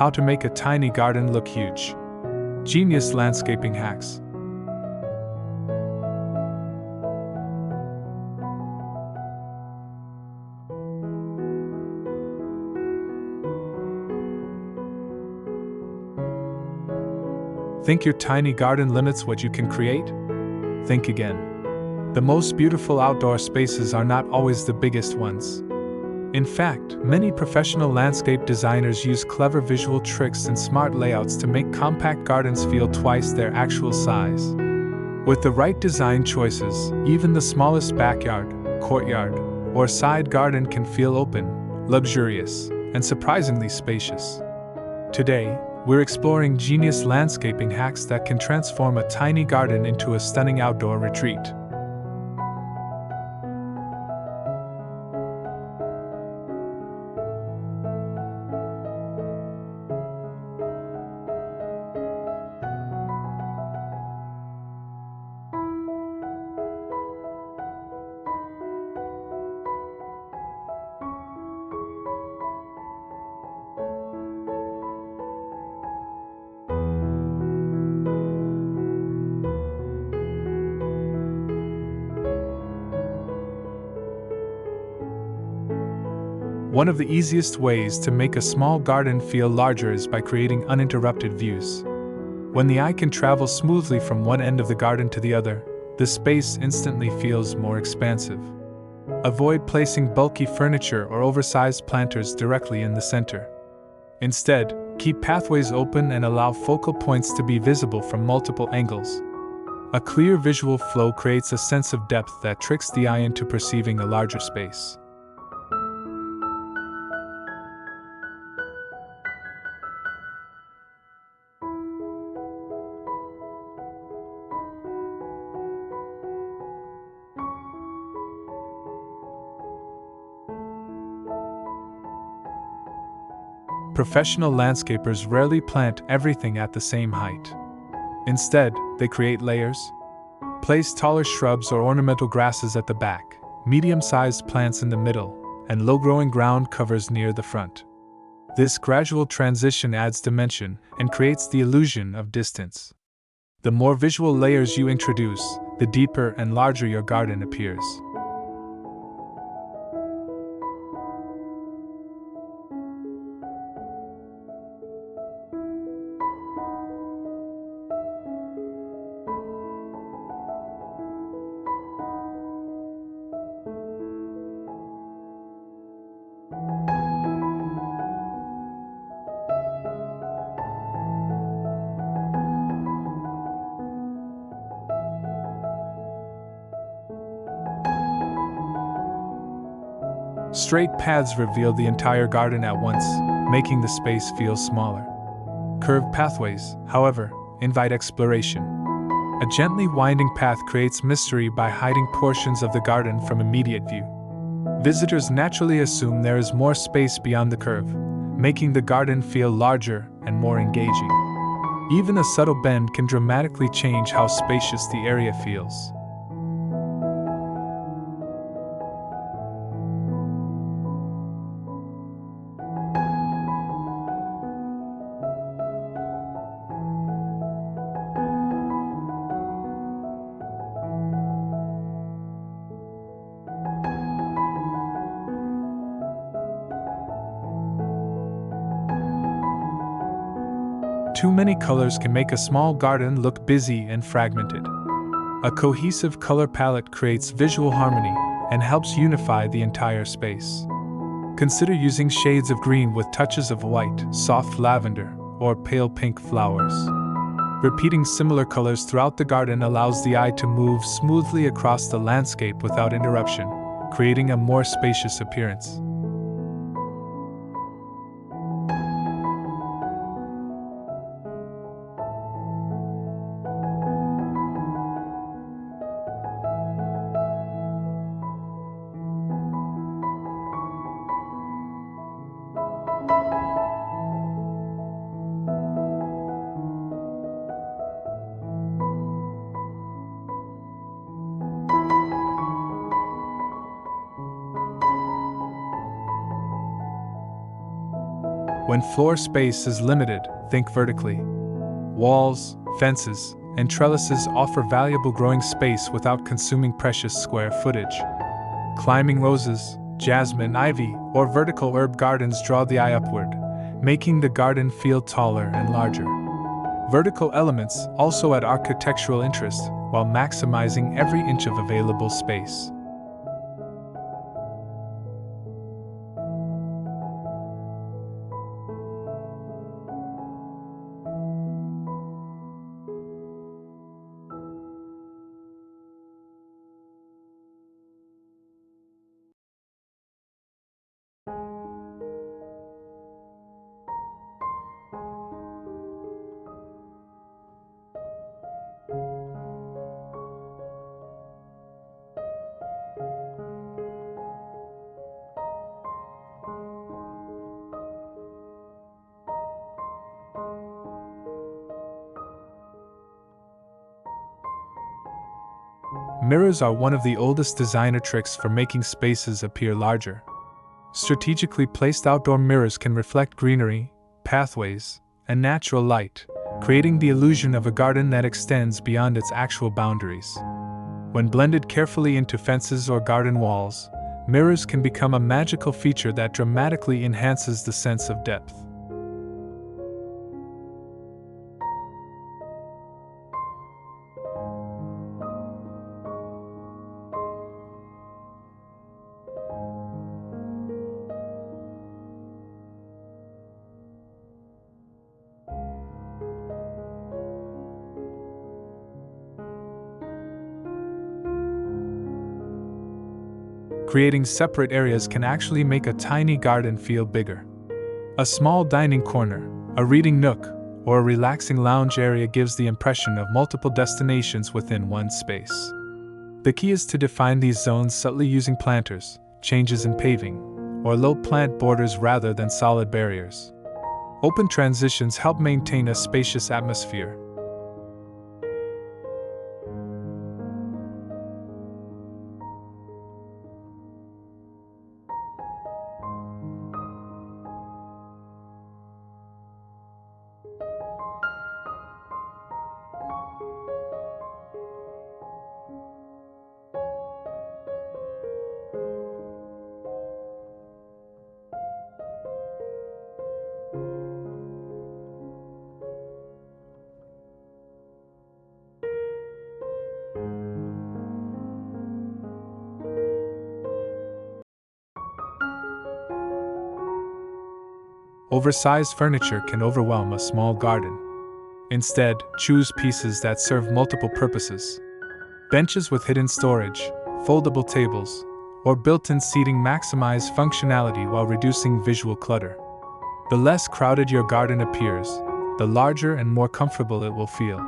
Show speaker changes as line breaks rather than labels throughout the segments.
How to make a tiny garden look huge. Genius landscaping hacks. Think your tiny garden limits what you can create? Think again. The most beautiful outdoor spaces are not always the biggest ones. In fact, many professional landscape designers use clever visual tricks and smart layouts to make compact gardens feel twice their actual size. With the right design choices, even the smallest backyard, courtyard, or side garden can feel open, luxurious, and surprisingly spacious. Today, we're exploring genius landscaping hacks that can transform a tiny garden into a stunning outdoor retreat. One of the easiest ways to make a small garden feel larger is by creating uninterrupted views. When the eye can travel smoothly from one end of the garden to the other, the space instantly feels more expansive. Avoid placing bulky furniture or oversized planters directly in the center. Instead, keep pathways open and allow focal points to be visible from multiple angles. A clear visual flow creates a sense of depth that tricks the eye into perceiving a larger space. Professional landscapers rarely plant everything at the same height. Instead, they create layers. Place taller shrubs or ornamental grasses at the back, medium-sized plants in the middle, and low-growing ground covers near the front. This gradual transition adds dimension and creates the illusion of distance. The more visual layers you introduce, the deeper and larger your garden appears. Straight paths reveal the entire garden at once, making the space feel smaller. Curved pathways, however, invite exploration. A gently winding path creates mystery by hiding portions of the garden from immediate view. Visitors naturally assume there is more space beyond the curve, making the garden feel larger and more engaging. Even a subtle bend can dramatically change how spacious the area feels. Too many colors can make a small garden look busy and fragmented. A cohesive color palette creates visual harmony and helps unify the entire space. Consider using shades of green with touches of white, soft lavender, or pale pink flowers. Repeating similar colors throughout the garden allows the eye to move smoothly across the landscape without interruption, creating a more spacious appearance. When floor space is limited, think vertically. Walls, fences, and trellises offer valuable growing space without consuming precious square footage. Climbing roses, jasmine, ivy, or vertical herb gardens draw the eye upward, making the garden feel taller and larger. Vertical elements also add architectural interest while maximizing every inch of available space. Mirrors are one of the oldest designer tricks for making spaces appear larger. Strategically placed outdoor mirrors can reflect greenery, pathways, and natural light, creating the illusion of a garden that extends beyond its actual boundaries. When blended carefully into fences or garden walls, mirrors can become a magical feature that dramatically enhances the sense of depth. Creating separate areas can actually make a tiny garden feel bigger. A small dining corner, a reading nook, or a relaxing lounge area gives the impression of multiple destinations within one space. The key is to define these zones subtly using planters, changes in paving, or low plant borders rather than solid barriers. Open transitions help maintain a spacious atmosphere. Oversized furniture can overwhelm a small garden. Instead, choose pieces that serve multiple purposes. Benches with hidden storage, foldable tables, or built-in seating maximize functionality while reducing visual clutter. The less crowded your garden appears, the larger and more comfortable it will feel.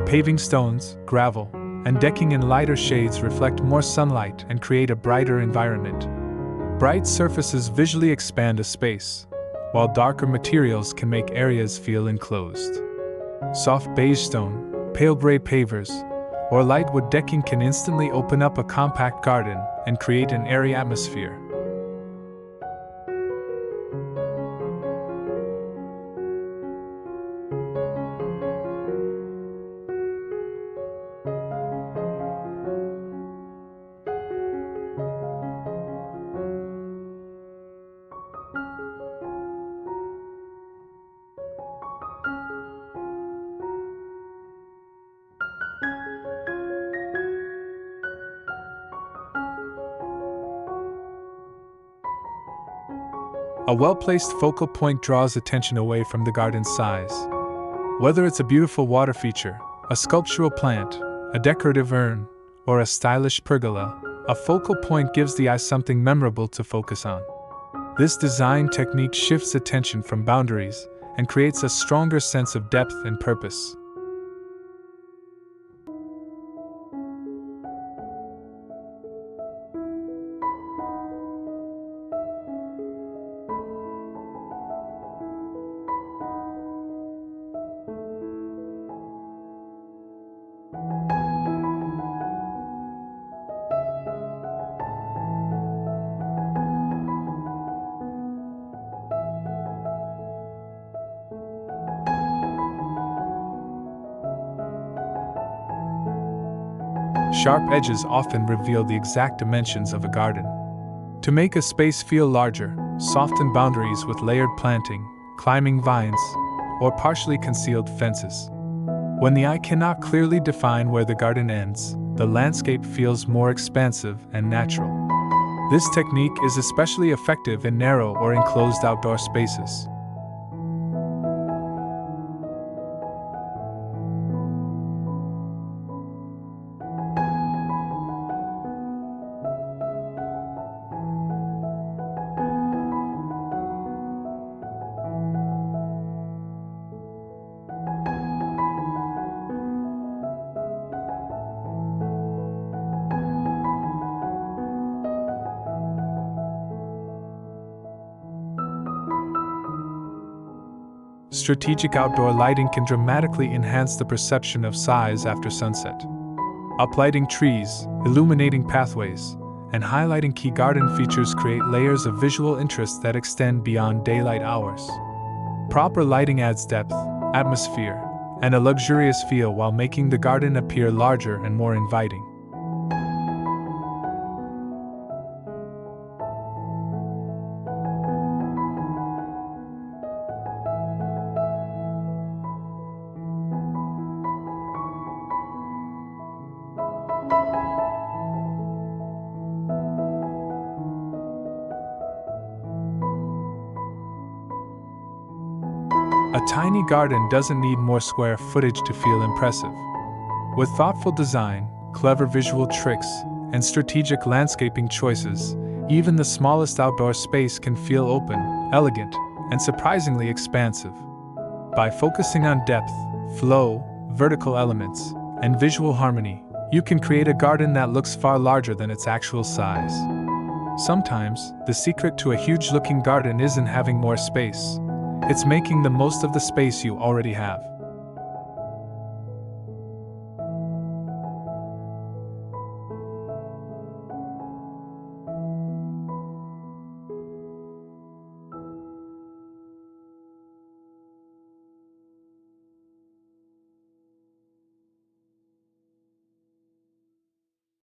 Paving stones, gravel, and decking in lighter shades reflect more sunlight and create a brighter environment. Bright surfaces visually expand a space, while darker materials can make areas feel enclosed. Soft beige stone, pale gray pavers, or light wood decking can instantly open up a compact garden and create an airy atmosphere. A well-placed focal point draws attention away from the garden's size. Whether it's a beautiful water feature, a sculptural plant, a decorative urn, or a stylish pergola, a focal point gives the eye something memorable to focus on. This design technique shifts attention from boundaries and creates a stronger sense of depth and purpose. Sharp edges often reveal the exact dimensions of a garden. To make a space feel larger, soften boundaries with layered planting, climbing vines, or partially concealed fences. When the eye cannot clearly define where the garden ends, the landscape feels more expansive and natural. This technique is especially effective in narrow or enclosed outdoor spaces. Strategic outdoor lighting can dramatically enhance the perception of size after sunset. Uplighting trees, illuminating pathways, and highlighting key garden features create layers of visual interest that extend beyond daylight hours. Proper lighting adds depth, atmosphere, and a luxurious feel while making the garden appear larger and more inviting. A tiny garden doesn't need more square footage to feel impressive. With thoughtful design, clever visual tricks, and strategic landscaping choices, even the smallest outdoor space can feel open, elegant, and surprisingly expansive. By focusing on depth, flow, vertical elements, and visual harmony, you can create a garden that looks far larger than its actual size. Sometimes, the secret to a huge-looking garden isn't having more space. It's making the most of the space you already have.